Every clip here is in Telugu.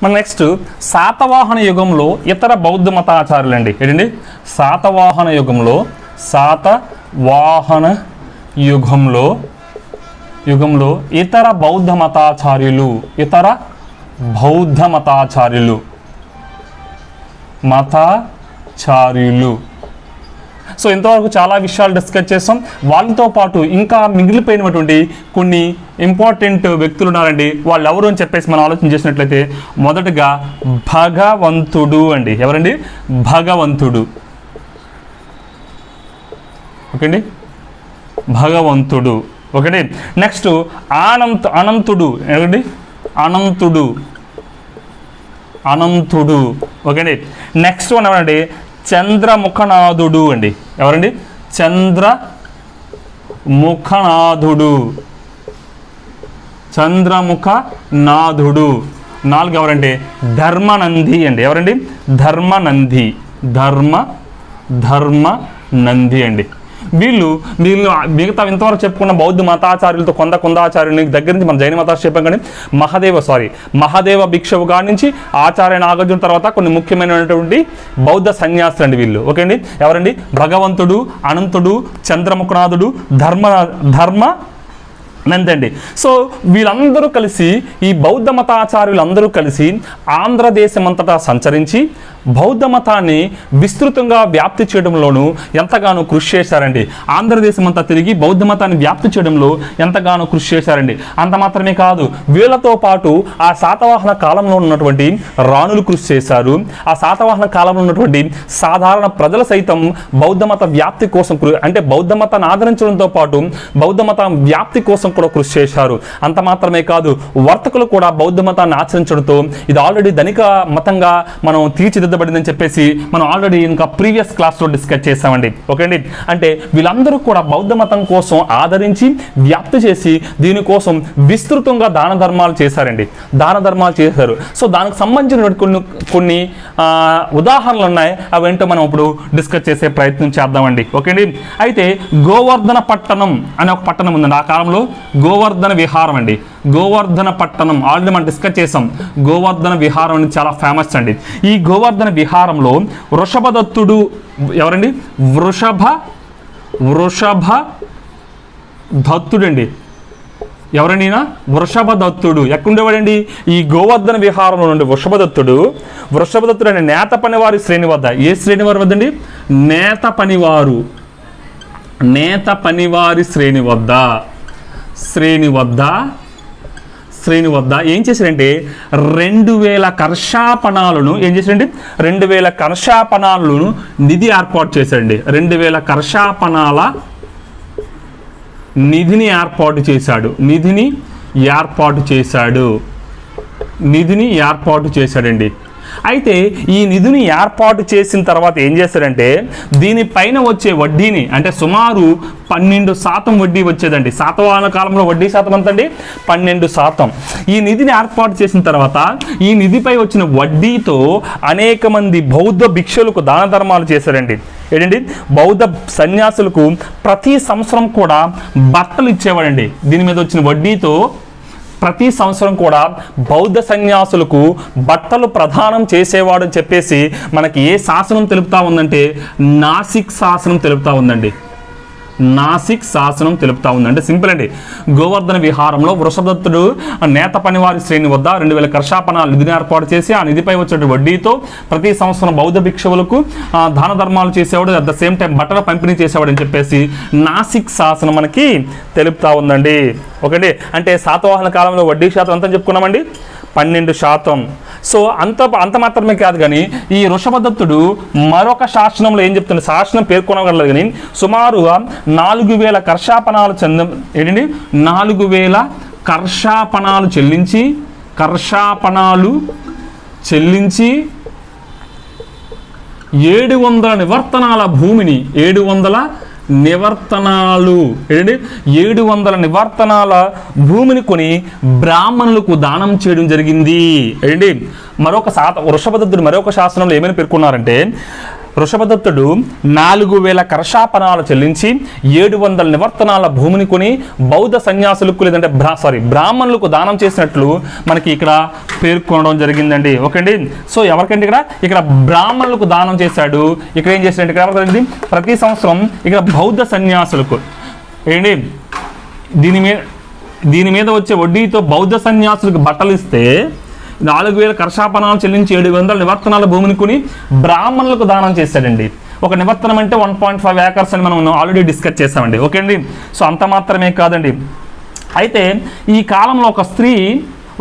మన నెక్స్ట్ శాతవాహన యుగంలో ఇతర బౌద్ధ మతాచార్యులు అండి. ఏంటండి శాతవాహన యుగంలో ఇతర బౌద్ధ మతాచార్యులు. సో ఇంతవరకు చాలా విషయాలు డిస్కస్ చేస్తాం. వాళ్ళతో పాటు ఇంకా మిగిలిపోయినటువంటి కొన్ని ఇంపార్టెంట్ వ్యక్తులు ఉన్నారండి. వాళ్ళు ఎవరు అని చెప్పేసి మనం ఆలోచన చేసినట్లయితే మొదటగా భగవంతుడు అండి. ఎవరండి? భగవంతుడు. ఓకే అండి, భగవంతుడు. ఓకే. నెక్స్ట్ అనంతుడు. ఏమండి? అనంతుడు. ఓకే అండి. నెక్స్ట్ వన్ ఎవరండి? చంద్రముఖనాథుడు అండి. ఎవరండి? చంద్రముఖనాథుడు. 4 ఎవరంటే ధర్మనంది అండి. ఎవరండి? ధర్మనంది అండి. వీళ్ళు మిగతా ఇంతవరకు చెప్పుకున్న బౌద్ధ మతాచార్యులతో కొందాచార్యుని దగ్గర నుంచి మన జైన మతాచార్యులు చెప్పాం. కానీ మహాదేవ భిక్షువు గారి నుంచి ఆచార్య నాగార్జున తర్వాత కొన్ని ముఖ్యమైనటువంటి బౌద్ధ సన్యాసులు అండి వీళ్ళు. ఓకే అండి. ఎవరండి? భగవంతుడు, అనంతుడు, చంద్రముఖనాథుడు, నందండి. సో వీళ్ళందరూ కలిసి, ఈ బౌద్ధ మతాచార్యులందరూ కలిసి ఆంధ్రదేశం అంతటా సంచరించి బౌద్ధ మతాన్ని విస్తృతంగా వ్యాప్తి చేయడంలోనూ ఎంతగానో కృషి చేశారండి. ఆంధ్రదేశం అంతా తిరిగి బౌద్ధ మతాన్ని వ్యాప్తి చేయడంలో ఎంతగానో కృషి చేశారండి. అంత మాత్రమే కాదు, వీళ్ళతో పాటు ఆ శాతవాహన కాలంలో ఉన్నటువంటి రాణులు కృషి చేశారు. ఆ శాతవాహన కాలంలో ఉన్నటువంటి సాధారణ ప్రజలు సైతం బౌద్ధ మత వ్యాప్తి కోసం, అంటే బౌద్ధ మతాన్ని ఆదరించడంతో పాటు బౌద్ధ మత వ్యాప్తి కోసం కూడా కృషి చేశారు. అంత మాత్రమే కాదు, వర్తకులు కూడా బౌద్ధ మతాన్ని ఆచరించడంతో ఇది ఆల్రెడీ ధనిక మతంగా మనం తీర్చిదిద్దబడిందని చెప్పేసి మనం ఆల్రెడీ ఇంకా ప్రీవియస్ క్లాస్లో డిస్కస్ చేసామండి. ఓకే అండి. అంటే వీళ్ళందరూ కూడా బౌద్ధ మతం కోసం ఆదరించి వ్యాప్తి చేసి దీనికోసం విస్తృతంగా దాన ధర్మాలు చేశారండి. సో దానికి సంబంధించిన కొన్ని ఉదాహరణలు ఉన్నాయి. అవేంటో మనం ఇప్పుడు డిస్కస్ చేసే ప్రయత్నం చేద్దామండి. ఓకే అండి. అయితే గోవర్ధన పట్టణం అనే ఒక పట్టణం ఉందండి. ఆ కాలంలో గోవర్ధన విహారం అండి. గోవర్ధన పట్టణం ఆల్రెడీ మనం డిస్కస్ చేసాం. గోవర్ధన విహారం అనేది చాలా ఫేమస్ అండి. ఈ గోవర్ధన విహారంలో వృషభదత్తుడు. ఎవరండి? వృషభదత్తుడు అండి. ఎవరండి? వృషభదత్తుడు. ఎక్కడుండేవాడండి? ఈ గోవర్ధన విహారంలో నుండి వృషభదత్తుడు అంటే నేత పనివారి శ్రేణి వద్ద. ఏ శ్రేణి వారి వద్దండి? నేత పనివారి శ్రేణి వద్ద ఏం చేశారంటే 2000 కర్షాపణాలను ఏం చేశారండి? 2000 కర్షాపణాలను నిధి ఏర్పాటు చేశాడండి. 2000 కర్షాపణాల నిధిని ఏర్పాటు చేశాడండి. అయితే ఈ నిధిని ఏర్పాటు చేసిన తర్వాత ఏం చేశారంటే దీనిపైన వచ్చే వడ్డీని, అంటే సుమారు 12% వడ్డీ వచ్చేదండి. శాతవాహన కాలంలో వడ్డీ శాతం ఎంతండి? 12%. ఈ నిధిని ఏర్పాటు చేసిన తర్వాత ఈ నిధిపై వచ్చిన వడ్డీతో అనేక మంది బౌద్ధ భిక్షులకు దాన ధర్మాలు చేశారండి. ఏంటండి? బౌద్ధ సన్యాసులకు ప్రతి సంవత్సరం కూడా బట్టలు ఇచ్చేవాడండి. దీని మీద వచ్చిన వడ్డీతో ప్రతి సంవత్సరం కూడా బౌద్ధ సన్యాసులకు బట్టలు ప్రదానం చేసేవాడు అని చెప్పేసి మనకి ఏ శాసనం తెలుపుతా ఉందంటే నాసిక్ శాసనం తెలుపుతా ఉందండి. అంటే సింపుల్ అండి. గోవర్ధన విహారంలో వృషభదత్తుడు నేత పనివారి శ్రేణి వద్ద 2000 కర్షాపణాలు నిధిని ఏర్పాటు చేసి ఆ నిధిపై వచ్చే వడ్డీతో ప్రతి సంవత్సరం బౌద్ధ భిక్షువులకు దాన ధర్మాలు చేసేవాడు, అట్ ద సేమ్ టైం బట్టల పంపిణీ చేసేవాడు అని చెప్పేసి నాసిక్ శాసనం మనకి తెలుపుతా ఉందండి. ఓకే. అంటే శాతవాహన కాలంలో వడ్డీ శాతం ఎంత చెప్పుకున్నామండి? 12%. సో అంత మాత్రమే కాదు కానీ ఈ వృషభదత్తుడు మరొక శాసనంలో ఏం చెప్తుంది? శాసనం పేర్కొనగలదు కానీ సుమారుగా 4000 కర్షాపణాలు 4000 కర్షాపణాలు చెల్లించి 700 నివర్తనాల భూమిని 700 నివర్తనాల భూమిని కొని బ్రాహ్మణులకు దానం చేయడం జరిగింది. ఏంటి? వృషభదత్తుడు మరొక శాసనంలో ఏమని పేర్కొన్నారంటే వృషభదత్తుడు 4000 కర్షాపణాలు చెల్లించి 700 నివర్తనాల భూమిని కొని బౌద్ధ సన్యాసులకు లేదంటే బ్రాహ్మణులకు దానం చేసినట్లు మనకి ఇక్కడ పేర్కొనడం జరిగిందండి. ఓకే అండి. సో ఎవరికంటే ఇక్కడ బ్రాహ్మణులకు దానం చేశాడు. ఇక్కడ ఏం చేశాడంటే ఇక్కడ ఎవరికి ప్రతి సంవత్సరం ఇక్కడ బౌద్ధ సన్యాసులకు ఏంటి దీని మీద వచ్చే వడ్డీతో బౌద్ధ సన్యాసులకు బట్టలు ఇస్తే 4000 కర్షాపణాలు చెల్లించి 700 నివర్తనాల భూమిని కొని బ్రాహ్మణులకు దానం చేశాడండి. ఒక నివర్తనం అంటే 1.5 ఏకర్స్ అని మనం ఆల్రెడీ డిస్కస్ చేసామండి. ఓకే అండి. సో అంత మాత్రమే కాదండి, అయితే ఈ కాలంలో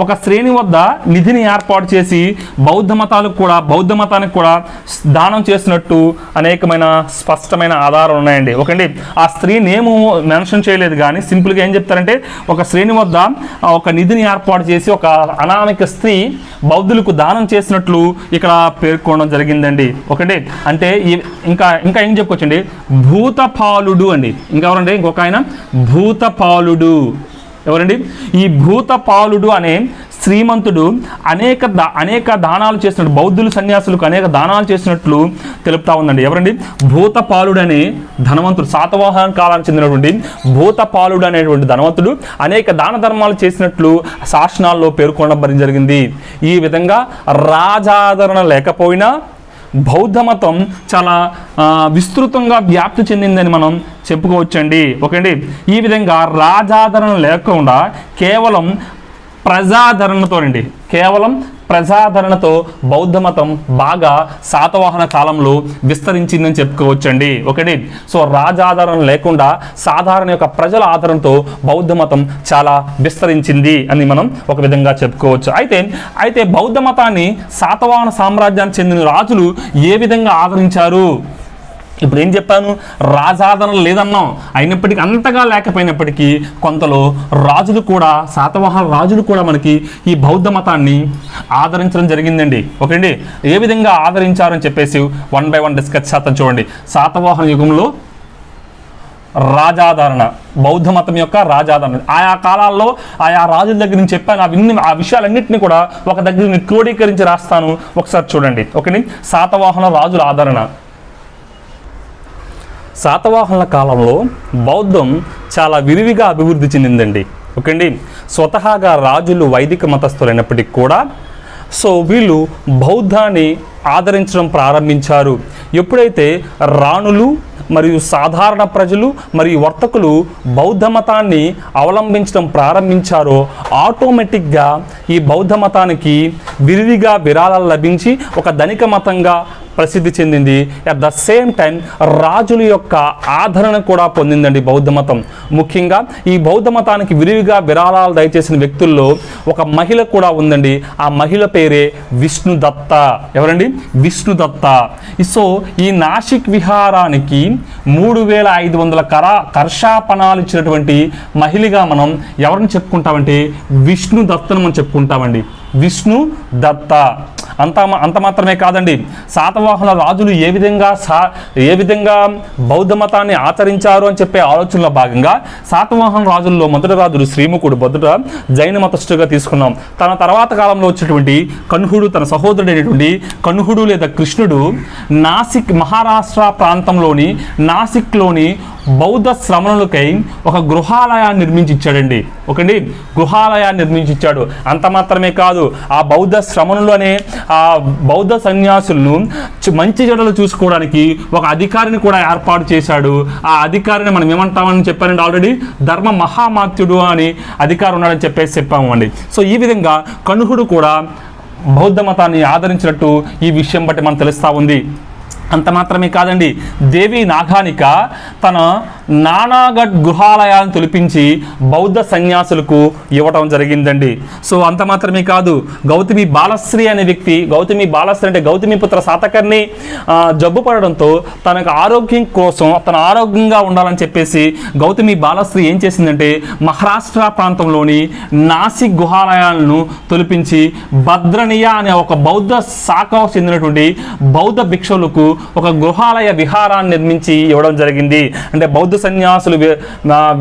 ఒక శ్రేణి వద్ద నిధిని ఏర్పాటు చేసి బౌద్ధ మతానికి కూడా దానం చేసినట్టు అనేకమైన స్పష్టమైన ఆధారాలు ఉన్నాయండి. ఓకేండి. ఆ స్త్రీని ఏమో మెన్షన్ చేయలేదు, కానీ సింపుల్గా ఏం చెప్తారంటే ఒక శ్రేణి వద్ద ఒక నిధిని ఏర్పాటు చేసి ఒక అనామిక స్త్రీ బౌద్ధులకు దానం చేసినట్లు ఇక్కడ పేర్కొనడం జరిగిందండి. ఓకేండి. అంటే ఇంకా ఏం చెప్పుకోవచ్చండి, భూతపాలుడు అండి. ఇంకెవరండి, ఇంకొక ఆయన భూతపాలుడు. ఎవరండి? ఈ భూతపాలుడు అనే శ్రీమంతుడు అనేక దానాలు చేసినట్టు బౌద్ధులు సన్యాసులకు అనేక దానాలు చేసినట్లు తెలుపుతా ఉందండి. ఎవరండి? భూతపాలుడు అనే ధనవంతుడు, శాతవాహన కాలానికి చెందినటువంటి భూతపాలుడు అనేటువంటి ధనవంతుడు అనేక దాన ధర్మాలు చేసినట్లు శాసనాల్లో పేర్కొనడం జరిగింది. ఈ విధంగా రాజాదరణ లేకపోయినా బౌద్ధ మతం చాలా విస్తృతంగా వ్యాప్తి చెందిందని మనం చెప్పుకోవచ్చండి. ఓకే అండి. ఈ విధంగా రాజాదరణ లేకుండా కేవలం ప్రజాదరణతో బౌద్ధ మతం బాగా శాతవాహన కాలంలో విస్తరించిందని చెప్పుకోవచ్చండి. ఓకే. సో రాజాదరణ లేకుండా సాధారణ యొక్క ప్రజల ఆదరణతో బౌద్ధ మతం చాలా విస్తరించింది అని మనం ఒక విధంగా చెప్పుకోవచ్చు. అయితే బౌద్ధ మతాన్ని శాతవాహన సామ్రాజ్యానికి చెందిన రాజులు ఏ విధంగా ఆదరించారు? ఇప్పుడు ఏం చెప్పాను, రాజాదరణ లేదన్నాం. అయినప్పటికీ అంతగా లేకపోయినప్పటికీ కొంతలో రాజులు కూడా శాతవాహన రాజులు కూడా మనకి ఈ బౌద్ధ మతాన్ని ఆదరించడం జరిగిందండి. ఓకే అండి. ఏ విధంగా ఆదరించారని చెప్పేసి 1 by 1 డిస్కస్ చేద్దాం. చూడండి, శాతవాహన యుగంలో రాజాదరణ, బౌద్ధ మతం యొక్క రాజాదరణ ఆయా కాలాల్లో ఆయా రాజుల దగ్గర నుంచి చెప్పాను. ఆ విషయాలన్నింటినీ కూడా ఒక దగ్గర క్రోడీకరించి రాస్తాను, ఒకసారి చూడండి. ఓకే. శాతవాహన రాజుల ఆదరణ. శాతవాహనుల కాలంలో బౌద్ధం చాలా విరివిగా అభివృద్ధి చెందిందండి. ఓకే అండి. స్వతహాగా రాజులు వైదిక మతస్థులైనప్పటికీ కూడా వీళ్ళు బౌద్ధాన్ని ఆదరించడం ప్రారంభించారు. ఎప్పుడైతే రాణులు మరియు సాధారణ ప్రజలు మరియు వర్తకులు బౌద్ధ మతాన్ని అవలంబించడం ప్రారంభించారో ఆటోమేటిక్గా ఈ బౌద్ధ మతానికి విరివిగా విరాళాలు లభించి ఒక ధనిక మతంగా ప్రసిద్ధి చెందింది. అట్ ద సేమ్ టైం రాజుల యొక్క ఆదరణ కూడా పొందిందండి బౌద్ధ మతం. ముఖ్యంగా ఈ బౌద్ధ మతానికి విరివిగా విరాళాలు దయచేసిన వ్యక్తుల్లో ఒక మహిళ కూడా ఉందండి. ఆ మహిళ పేరే విష్ణుదత్త. ఎవరండి? విష్ణుదత్త. సో ఈ నాసిక్ విహారానికి 3500 కర్షాపణాలు ఇచ్చినటువంటి మహిళగా మనం ఎవరిని చెప్పుకుంటామంటే విష్ణుదత్తను మనం చెప్పుకుంటామండి. విష్ణుదత్త. అంత మాత్రమే కాదండి, శాతవాహన రాజులు ఏ విధంగా బౌద్ధ మతాన్ని ఆచరించారు అని చెప్పే ఆలోచనలో భాగంగా శాతవాహన రాజుల్లో మొదటి రాజులు శ్రీముఖుడు మొదట జైన మతస్థుగా తీసుకున్నాం. తన తర్వాత కాలంలో వచ్చినటువంటి కన్హుడు, తన సహోదరుడైనటువంటి కన్హుడు లేదా కృష్ణుడు నాసిక్ మహారాష్ట్ర ప్రాంతంలోని నాసిక్లోని బౌద్ధ శ్రమణులకై ఒక గృహాలయాన్ని నిర్మించి ఇచ్చాడండి. ఓకేండి, గృహాలయాన్ని నిర్మించి ఇచ్చాడు. అంత మాత్రమే కాదు, ఆ బౌద్ధ శ్రమణులు అనే ఆ బౌద్ధ సన్యాసులను మంచి చెడులు చూసుకోవడానికి ఒక అధికారిని కూడా ఏర్పాటు చేశాడు. ఆ అధికారిని మనం ఏమంటామని చెప్పానండి, ఆల్రెడీ ధర్మ మహామాత్యుడు అని అధికారి ఉన్నాడని చెప్పాము అండి. సో ఈ విధంగా కన్హుడు కూడా బౌద్ధ మతాన్ని ఆదరించినట్టు ఈ విషయం బట్టి మనకు తెలుస్తూ ఉంది. అంత మాత్రమే కాదండి, దేవి నాగానిక తన నానాగఢ్ గృహాలయాలను తొలిపించి బౌద్ధ సన్యాసులకు ఇవ్వటం జరిగిందండి. సో అంత మాత్రమే కాదు, గౌతమి బాలశ్రీ అనే వ్యక్తి, గౌతమి బాలశ్రీ అంటే గౌతమిపుత్ర శాతకర్ణి జబ్బు పడడంతో తనకు ఆరోగ్యం కోసం తన ఆరోగ్యంగా ఉండాలని చెప్పేసి గౌతమి బాలశ్రీ ఏం చేసిందంటే మహారాష్ట్ర ప్రాంతంలోని నాసిక్ గుహాలయాలను తొలిపించి భద్రనియ అనే ఒక బౌద్ధ శాఖకు చెందినటువంటి బౌద్ధ భిక్షువులకు ఒక గృహాలయ విహారాన్ని నిర్మించి ఇవ్వడం జరిగింది. అంటే బౌద్ధ సన్యాసులు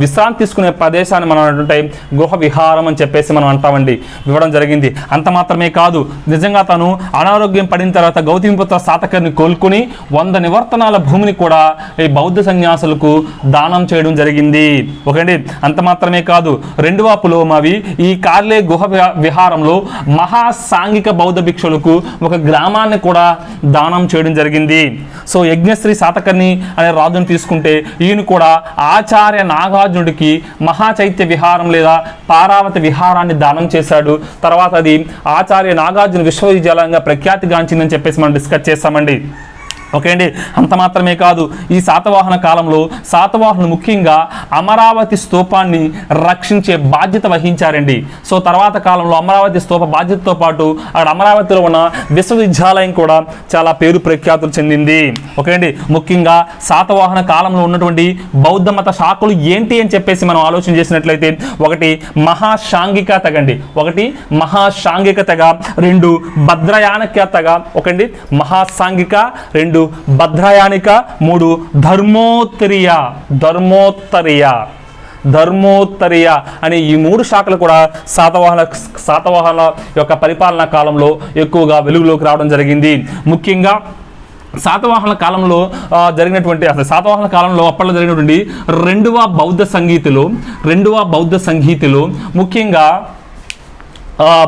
విశ్రాంతి తీసుకునే ప్రదేశాన్ని మనం అంటే గృహ విహారం అని చెప్పేసి మనం అంటామండి, ఇవ్వడం జరిగింది. అంత మాత్రమే కాదు, నిజంగా తను అనారోగ్యం పడిన తర్వాత గౌతమిపుత్ర శాతకర్ణి కోలుకుని 100 నివర్తనాల భూమిని కూడా ఈ బౌద్ధ సన్యాసులకు దానం చేయడం జరిగింది. ఓకేండి. అంత మాత్రమే కాదు, 2వ పులోమావి ఈ కార్లే గుహ విహారంలో మహాసాంఘిక బౌద్ధ భిక్షులకు ఒక గ్రామాన్ని కూడా దానం చేయడం జరిగింది. సో యజ్ఞశ్రీ శాతకర్ణి అనే రాజును తీసుకుంటే ఈయన కూడా ఆచార్య నాగార్జునుడికి మహాచైత్య విహారం లేదా పారావతి విహారాన్ని దానం చేశాడు. తర్వాత అది ఆచార్య నాగార్జున విశ్వవిద్యాలయంగా ప్రఖ్యాతిగాంచిందని చెప్పేసి మనం డిస్కస్ చేస్తామండి. ఓకే అండి. అంత మాత్రమే కాదు, ఈ శాతవాహన కాలంలో శాతవాహనులు ముఖ్యంగా అమరావతి స్తూపాన్ని రక్షించే బాధ్యత వహించారండి. సో తర్వాత కాలంలో అమరావతి స్తూప బాధ్యతతో పాటు అక్కడ అమరావతిలో ఉన్న విశ్వవిద్యాలయం కూడా చాలా పేరు ప్రఖ్యాతులు చెందింది. ఓకే అండి. ముఖ్యంగా శాతవాహన కాలంలో ఉన్నటువంటి బౌద్ధ మత శాఖలు ఏంటి అని చెప్పేసి మనం ఆలోచన చేసినట్లయితే, 1 మహాశాంగిక తెగ అండి, 1 మహాశాంగిక తెగ, 2 భద్రయానిక తెగ, 1 మహాసాంఘిక, 2 భద్రయానిక, 3 ధర్మోత్తరీయ అనే ఈ 3 శాఖలు కూడా శాతవాహన యొక్క పరిపాలనా కాలంలో ఎక్కువగా వెలుగులోకి రావడం జరిగింది. ముఖ్యంగా శాతవాహన కాలంలో శాతవాహన కాలంలో అప్పట్లో జరిగినటువంటి 2వ బౌద్ధ సంగీతిలో ముఖ్యంగా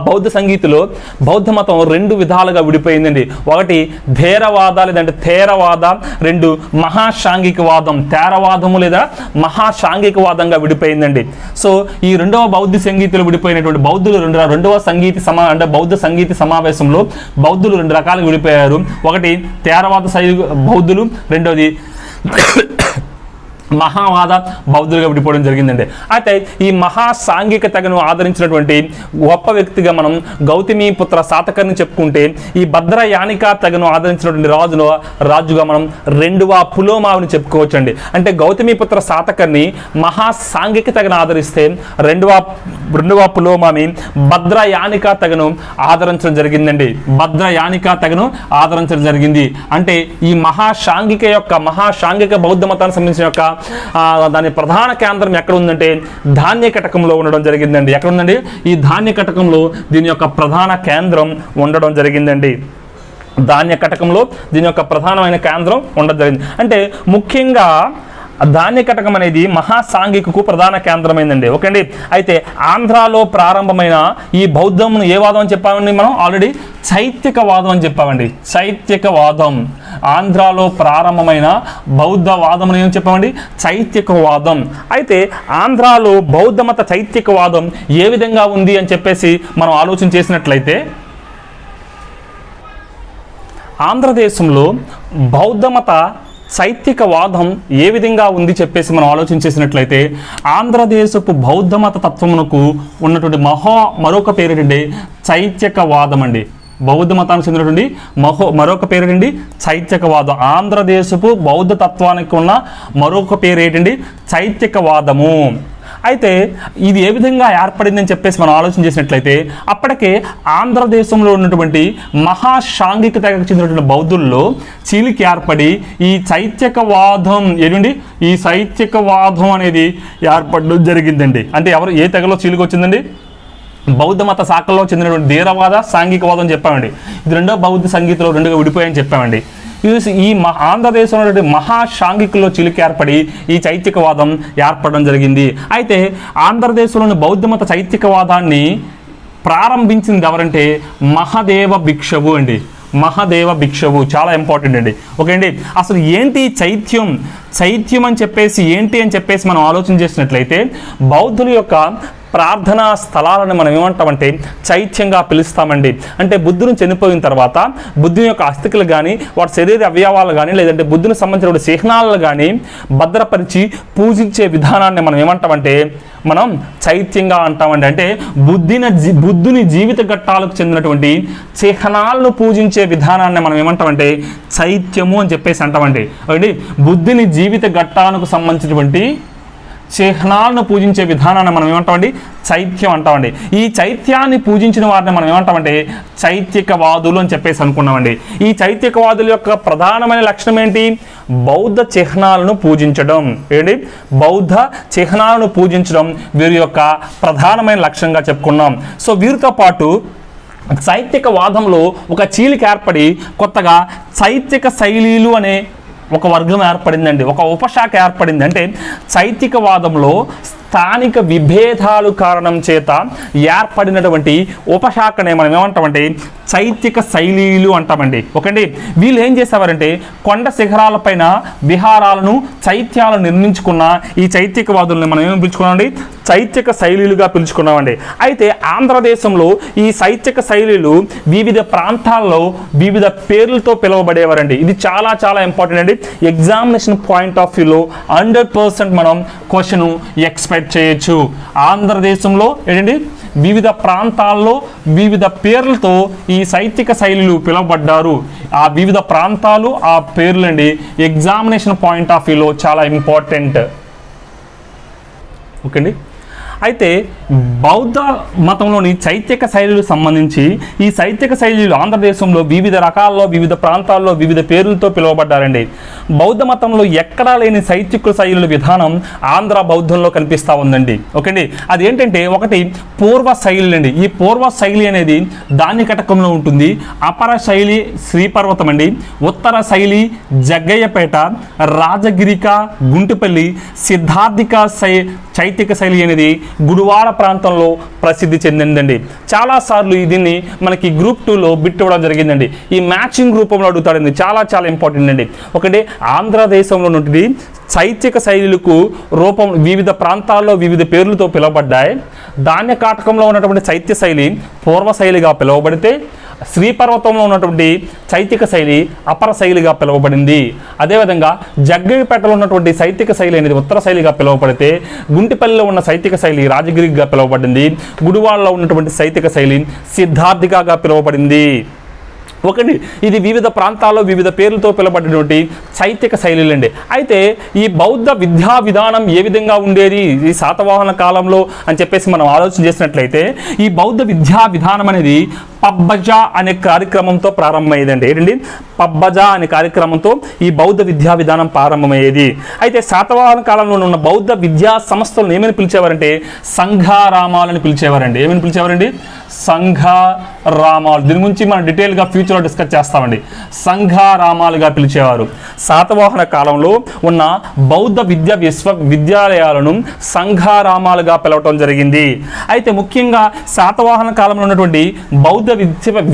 బౌద్ధ సంగీతిలో బౌద్ధ మతం 2 విధాలుగా విడిపోయిందండి. 1 థేరవాద లేదంటే థేరవాద, 2 మహాశాంఘికవాదం, థేరవాదము లేదా మహాశాంఘికవాదంగా విడిపోయిందండి. సో ఈ 2వ బౌద్ధ సంగీతిలో విడిపోయినటువంటి బౌద్ధులు 2వ అంటే బౌద్ధ సంగీత సమావేశంలో బౌద్ధులు 2 రకాలుగా విడిపోయారు. 1 థేరవాద బౌద్ధులు, 2వది మహావాద బౌద్ధులుగా విడిపోవడం జరిగిందండి. అయితే ఈ మహాసాంఘిక తెగను ఆదరించినటువంటి గొప్ప వ్యక్తిగా మనం గౌతమిపుత్ర శాతకర్ణి చెప్పుకుంటే, ఈ భద్రయానిక తెగను ఆదరించినటువంటి రాజుగా మనం 2వ పులోమావిని చెప్పుకోవచ్చండి. అంటే గౌతమిపుత్ర శాతకర్ణి మహాసాంఘిక తెగను ఆదరిస్తే, 2వ పులోమావి భద్రయానిక తెగను ఆదరించడం జరిగిందండి. జరిగింది. అంటే ఈ మహాశాంఘిక బౌద్ధ మతానికి సంబంధించిన యొక్క దాని ప్రధాన కేంద్రం ఎక్కడ ఉందంటే ధాన్యకటకంలో ఉండడం జరిగిందండి. ఎక్కడ ఉందండి? ఈ ధాన్యకటకంలో దీని యొక్క ప్రధాన కేంద్రం ఉండడం జరిగిందండి. ధాన్యకటకంలో దీని యొక్క ప్రధానమైన కేంద్రం ఉండడం జరిగింది. అంటే ముఖ్యంగా ధాన్యకటకం అనేది మహాసాంఘికకు ప్రధాన కేంద్రమైందండి. ఓకే అండి. అయితే ఆంధ్రాలో ప్రారంభమైన ఈ బౌద్ధంను ఏ వాదం అని చెప్పామండి మనం? ఆల్రెడీ చైత్యకవాదం అని చెప్పామండి. చైత్యకవాదం ఆంధ్రాలో ప్రారంభమైన బౌద్ధ వాదం ఏమని చెప్పామండి? చైత్యకవాదం. అయితే ఆంధ్రాలో బౌద్ధ మత చైత్యకవాదం ఏ విధంగా ఉంది అని చెప్పేసి మనం ఆలోచన చేసినట్లయితే, ఆంధ్రదేశంలో బౌద్ధ మత చైత్యకవాదం ఏ విధంగా ఉంది చెప్పేసి మనం ఆలోచన చేసినట్లయితే, ఆంధ్రదేశపు బౌద్ధ మత తత్వమునకు ఉన్నటువంటి మరొక పేరేంటంటే చైత్యకవాదం అండి. బౌద్ధ మతానికి చెందినటువంటి మరొక పేరేంటి? చైత్యకవాదం. ఆంధ్రదేశపు బౌద్ధ తత్వానికి ఉన్న మరొక పేరు ఏంటండి? చైత్యకవాదము. అయితే ఇది ఏ విధంగా ఏర్పడిందని చెప్పేసి మనం ఆలోచన చేసినట్లయితే, అప్పటికే ఆంధ్రదేశంలో ఉన్నటువంటి మహాశాంఘిక తెగకు చెందినటువంటి బౌద్ధుల్లో చీలిక ఏర్పడి ఈ చైత్యకవాదం ఈ చైత్యకవాదం అనేది ఏర్పడడం జరిగిందండి. అంటే ఏ తెగలో చీలిక వచ్చిందండి? బౌద్ధ మత శాఖల్లో చెందినటువంటి ధీరవాద, సాంఘికవాదం చెప్పామండి. ఇది 2వ బౌద్ధ సంగీతంలో 2గా విడిపోయాయని చెప్పామండి. ఈ ఆంధ్రదేశంలో మహాశాంఘికుల్లో చిలుక ఏర్పడి ఈ చైత్యకవాదం ఏర్పడడం జరిగింది. అయితే ఆంధ్రదేశంలోని బౌద్ధ మత చైత్యకవాదాన్ని ప్రారంభించింది ఎవరంటే మహదేవ భిక్షువు అండి. మహదేవ భిక్షువు చాలా ఇంపార్టెంట్ అండి. ఓకే అండి. అసలు ఏంటి చైత్యం అని చెప్పేసి మనం ఆలోచన చేసినట్లయితే, బౌద్ధుల యొక్క ప్రార్థనా స్థలాలను మనం ఏమంటామంటే చైత్యంగా పిలుస్తామండి. అంటే బుద్ధుని చనిపోయిన తర్వాత బుద్ధుని యొక్క అస్థికలు కానీ, వాటి శరీర అవయవాలు కానీ, లేదంటే బుద్ధుని సంబంధించిన చిహ్నాలను కానీ భద్రపరిచి పూజించే విధానాన్ని మనం ఏమంటామంటే మనం చైత్యంగా అంటామండి. అంటే బుద్ధుని జీవిత ఘట్టాలకు చెందినటువంటి చిహ్నాలను పూజించే విధానాన్ని మనం ఏమంటామంటే చైత్యము అని చెప్పేసి అంటామండి. బుద్ధుని జీవిత ఘట్టాలకు సంబంధించినటువంటి చిహ్నాలను పూజించే విధానాన్ని మనం ఏమంటామండి? చైత్యం అంటామండి. ఈ చైత్యాన్ని పూజించిన వారిని మనం ఏమంటామంటే చైత్యకవాదులు అని చెప్పేసి అనుకున్నామండి. ఈ చైత్యకవాదుల యొక్క ప్రధానమైన లక్షణం ఏంటి? బౌద్ధ చిహ్నాలను పూజించడం. ఏంటి? బౌద్ధ చిహ్నాలను పూజించడం వీరి యొక్క ప్రధానమైన లక్ష్యంగా చెప్పుకున్నాం. సో వీరితో పాటు చైత్యకవాదంలో ఒక చీలిక ఏర్పడి కొత్తగా చైత్యక శైలీలు అనే ఒక వర్గం ఏర్పడిందండి, ఒక ఉపశాఖ ఏర్పడింది. అంటే చైత్యకవాదంలో స్థానిక విభేదాలు కారణం చేత ఏర్పడినటువంటి ఉపశాఖనే మనం ఏమంటామంటే చైత్యక శైలీలు అంటామండి. ఓకేండి. వీళ్ళు ఏం చేసేవారంటే కొండ శిఖరాలపైన విహారాలను చైత్యాలను నిర్మించుకున్న ఈ చైత్యకవాదుల్ని మనం ఏమి పిలుచుకున్నామండి? చైత్యక శైలీలుగా పిలుచుకున్నామండి. అయితే ఆంధ్రదేశంలో ఈ చైత్యక శైలీలు వివిధ ప్రాంతాల్లో వివిధ పేర్లతో పిలువబడేవారండి. ఇది చాలా చాలా ఇంపార్టెంట్ అండి. ఎగ్జామినేషన్ పాయింట్ ఆఫ్ వ్యూలో 100% మనం క్వశ్చన్ ఎక్స్పెక్ట్ చేయొచ్చు. ఆంధ్రదేశంలో ఏంటండి వివిధ ప్రాంతాల్లో వివిధ పేర్లతో ఈ చైత్యక శైలులు పిలువబడ్డారు. ఆ వివిధ ప్రాంతాలు ఆ పేర్లండి ఎగ్జామినేషన్ పాయింట్ ఆఫ్ వ్యూలో చాలా ఇంపార్టెంట్. ఓకే అండి. అయితే బౌద్ధ మతంలోని చైత్యక శైలులకు సంబంధించి ఈ చైత్యక శైలులు ఆంధ్రదేశంలో వివిధ రకాల్లో వివిధ ప్రాంతాల్లో వివిధ పేర్లతో పిలువబడ్డారండి. బౌద్ధ మతంలో ఎక్కడా లేని చైత్యక శైలుల విధానం ఆంధ్ర బౌద్ధంలో కనిపిస్తూ ఉందండి. ఓకే అండి. అదేంటంటే ఒకటి పూర్వ శైలి అండి. ఈ పూర్వ శైలి అనేది ధాన్యకటకంలో ఉంటుంది. అపర శైలి శ్రీపర్వతం అండి. ఉత్తర శైలి జగ్గయ్యపేట, రాజగిరిక, గుంటుపల్లి, సిద్ధార్థిక చైత్యక శైలి అనేది గుడివాడ ప్రాంతంలో ప్రసిద్ధి చెందిందండి. చాలాసార్లు దీన్ని మనకి గ్రూప్ 2లో బిట్ ఇవ్వడం జరిగిందండి. ఈ మ్యాచింగ్ రూపంలో అడుగుతాడండి. చాలా చాలా ఇంపార్టెంట్ అండి. ఒకటి ఆంధ్రదేశంలో నుండి చైత్యక శైలులకు రూపం వివిధ ప్రాంతాల్లో వివిధ పేర్లతో పిలువబడ్డాయి. ధాన్యకాటకంలో ఉన్నటువంటి చైత్య శైలి పూర్వ శైలిగా పిలువబడితే శ్రీపర్వతంలో ఉన్నటువంటి చైత్యక శైలి అపర శైలిగా పిలువబడింది. అదేవిధంగా జగ్గయ్యపేటలో ఉన్నటువంటి చైత్యక శైలి అనేది ఉత్తర శైలిగా పిలువబడితే గుంటిపల్లిలో ఉన్న చైత్యక శైలి రాజగిరిగా పిలువబడింది. గుడివాడలో ఉన్నటువంటి చైత్యక శైలి సిద్ధార్థికగా పిలువబడింది. ఒకటి ఇది వివిధ ప్రాంతాల్లో వివిధ పేర్లతో పిలువబడినటువంటి చైత్యక శైలులు అండి. అయితే ఈ బౌద్ధ విద్యా విధానం ఏ విధంగా ఉండేది ఈ శాతవాహన కాలంలో అని చెప్పేసి మనం ఆలోచన చేసినట్లయితే ఈ బౌద్ధ విద్యా విధానం అనేది పబ్బజ అనే కార్యక్రమంతో ప్రారంభమయ్యేదండి. ఏంటండి? పబ్బజ అనే కార్యక్రమంతో ఈ బౌద్ధ విద్యా విధానం ప్రారంభమయ్యేది. అయితే శాతవాహన కాలంలో ఉన్న బౌద్ధ విద్యా సంస్థలను ఏమని పిలిచేవారంటే సంఘారామాలని పిలిచేవారండి. ఏమని పిలిచేవారండి? సంఘారామాలు. దీని గురించి మనం డీటెయిల్గా ఫ్యూచర్లో డిస్కస్ చేస్తామండి. సంఘారామాలుగా పిలిచేవారు. శాతవాహన కాలంలో ఉన్న బౌద్ధ విద్యాలయాలను సంఘారామాలుగా పిలవటం జరిగింది. అయితే ముఖ్యంగా శాతవాహన కాలంలో ఉన్నటువంటి బౌద్ధ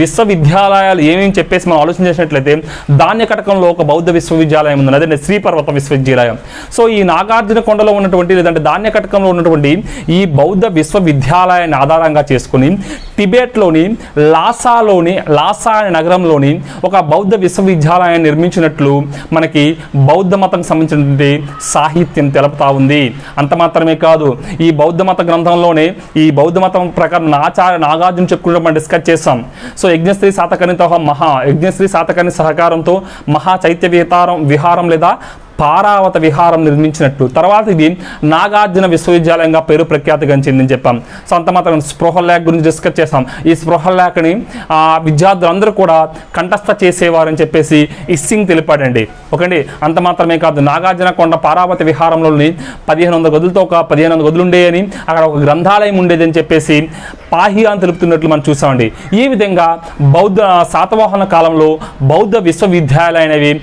విశ్వవిద్యాలయాలు ఏమేమి చెప్పేసి మనం ఆలోచన చేసినట్లయితే ధాన్యకటకంలో ఒక బౌద్ధ విశ్వవిద్యాలయం ఉంది, అదే శ్రీపర్వత విశ్వవిద్యాలయం. సో ఈ నాగార్జున కొండలో ఉన్నటువంటి లేదంటే ధాన్యకటకంలో ఉన్నటువంటి ఈ బౌద్ధ విశ్వవిద్యాలయాన్ని ఆధారంగా చేసుకుని టిబెట్లోని లాసా అనే నగరంలోని ఒక బౌద్ధ విశ్వవిద్యాలయాన్ని నిర్మించినట్లు మనకి బౌద్ధ మతానికి సంబంధించినటువంటి సాహిత్యం తెలుపుతా ఉంది. అంత మాత్రమే కాదు, ఈ బౌద్ధ మత గ్రంథంలోనే ఈ బౌద్ధ మతం ప్రకారం ఆచార్య నాగార్జున చెప్పుకుంటే మనం డిస్కస్ చేస్తాం. సో యజ్ఞశ్రీ శాతకర్ణి సహకారంతో మహా చైత్య విహారం లేదా పారావత విహారం నిర్మించినట్టు. తర్వాత ఇది నాగార్జున విశ్వవిద్యాలయంగా పేరు ప్రఖ్యాతిగా చెందని చెప్పాం. సో అంత మాత్రం స్పృహల్లేఖ గురించి డిస్కస్ చేస్తాం. ఈ స్పృహల్లేఖని విద్యార్థులందరూ కూడా కంఠస్థ చేసేవారని చెప్పేసి ఇస్సింగ్ తెలిపాడండి. ఓకేండి. అంత మాత్రమే కాదు, నాగార్జున కొండ పారావత విహారంలోని 1500 గదులతో ఒక 1500 గదులు ఉండేయని అక్కడ ఒక గ్రంథాలయం ఉండేదని చెప్పేసి పాహియా అని తెలుపుతున్నట్లు మనం చూసామండి. ఈ విధంగా శాతవాహన కాలంలో బౌద్ధ విశ్వవిద్యాలయం అనేవి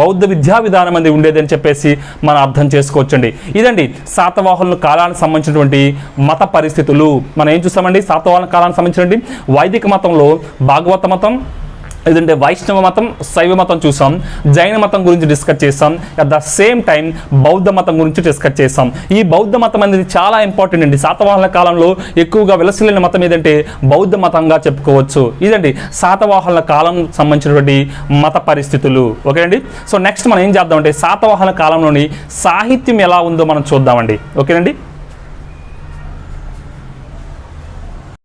బౌద్ధ విద్యా విధానం అనేది ఉండేదని చెప్పేసి మనం అర్థం చేసుకోవచ్చండి. ఇదండి శాతవాహనుల కాలానికి సంబంధించినటువంటి మత పరిస్థితులు. మనం ఏం చూస్తామండి? శాతవాహన కాలానికి సంబంధించినటువంటి వైదిక మతంలో భాగవత మతం, లేదంటే వైష్ణవ మతం, శైవ మతం చూసాం. జైన మతం గురించి డిస్కస్ చేస్తాం. అట్ ద సేమ్ టైం బౌద్ధ మతం గురించి డిస్కస్ చేస్తాం. ఈ బౌద్ధ మతం అనేది చాలా ఇంపార్టెంట్ అండి. శాతవాహన కాలంలో ఎక్కువగా విలసిల్లిన మతం ఏదంటే బౌద్ధ మతంగా చెప్పుకోవచ్చు. ఇదండి శాతవాహన కాలం సంబంధించినటువంటి మత పరిస్థితులు. ఓకే అండి. సో నెక్స్ట్ మనం ఏం చేద్దామంటే శాతవాహన కాలంలోని సాహిత్యం ఎలా ఉందో మనం చూద్దామండి. ఓకేనండి.